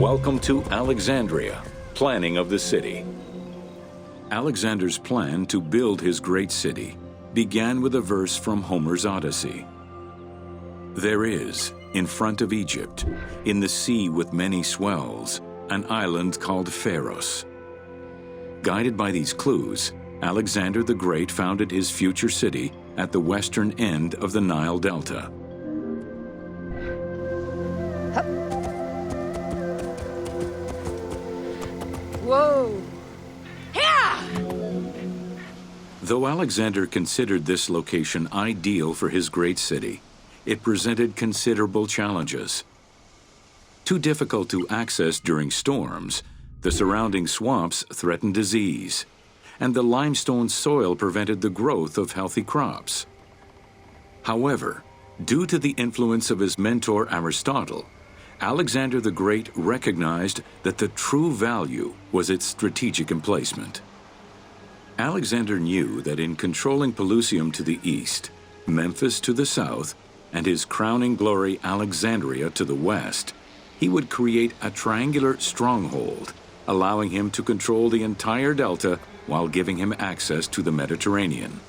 Welcome to Alexandria, planning of the city. Alexander's plan to build his great city began with a verse from Homer's Odyssey. There is, in front of Egypt, in the sea with many swells, an island called Pharos. Guided by these clues, Alexander the Great founded his future city at the western end of the Nile Delta. Whoa! Yeah! Though Alexander considered this location ideal for his great city, it presented considerable challenges. Too difficult to access during storms, the surrounding swamps threatened disease, and the limestone soil prevented the growth of healthy crops. However, due to the influence of his mentor Aristotle, Alexander the Great recognized that the true value was its strategic emplacement. Alexander knew that in controlling Pelusium to the east, Memphis to the south, and his crowning glory Alexandria to the west, he would create a triangular stronghold, allowing him to control the entire delta while giving him access to the Mediterranean.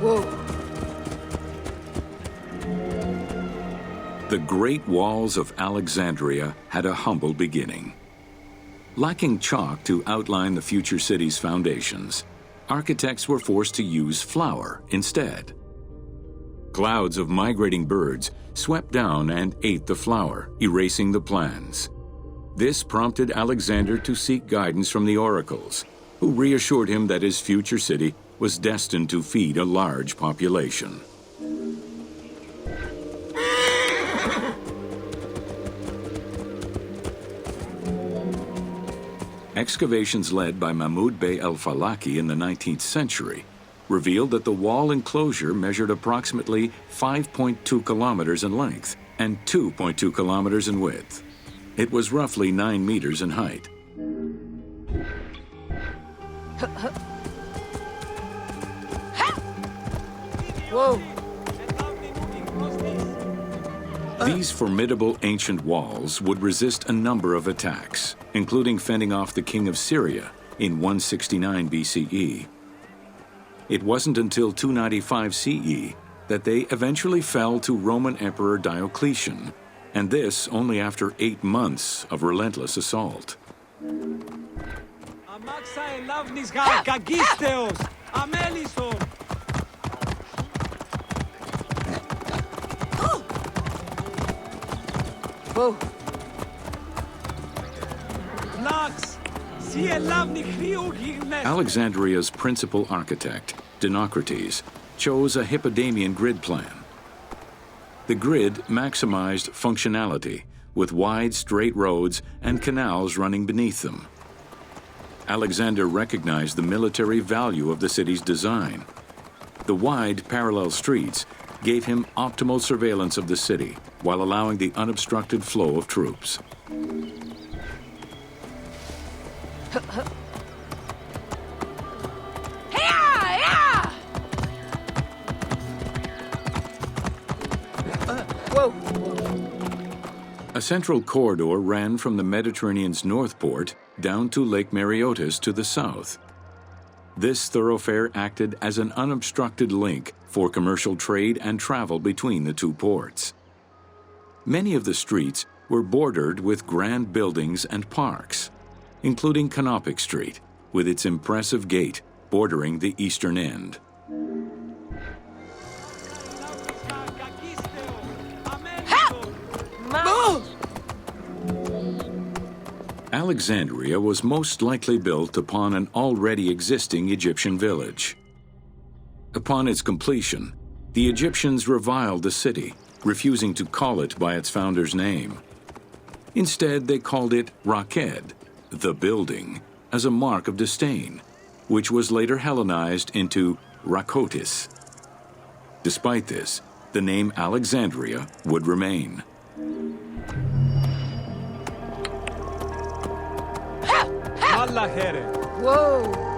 Whoa. The great walls of Alexandria had a humble beginning. Lacking chalk to outline the future city's foundations, architects were forced to use flour instead. Clouds of migrating birds swept down and ate the flour, erasing the plans. This prompted Alexander to seek guidance from the oracles, who reassured him that his future city was destined to feed a large population. Excavations led by Mahmud Bey el-Falaki in the 19th century revealed that the wall enclosure measured approximately 5.2 kilometers in length and 2.2 kilometers in width. It was roughly 9 meters in height. Whoa! These formidable ancient walls would resist a number of attacks, including fending off the king of Syria in 169 BCE. It wasn't until 295 CE that they eventually fell to Roman Emperor Diocletian, and this only after 8 months of relentless assault. Whoa! Alexandria's principal architect, Dinocrates, chose a Hippodamian grid plan. The grid maximized functionality with wide, straight roads and canals running beneath them. Alexander recognized the military value of the city's design. The wide, parallel streets gave him optimal surveillance of the city while allowing the unobstructed flow of troops. A central corridor ran from the Mediterranean's north port down to Lake Mareotis to the south. This thoroughfare acted as an unobstructed link for commercial trade and travel between the two ports. Many of the streets were bordered with grand buildings and parks, including Canopic Street, with its impressive gate bordering the eastern end. Alexandria was most likely built upon an already existing Egyptian village. Upon its completion, the Egyptians reviled the city, refusing to call it by its founder's name. Instead, they called it Raked, the building, as a mark of disdain, which was later Hellenized into Rakotis. Despite this, the name Alexandria would remain. Whoa!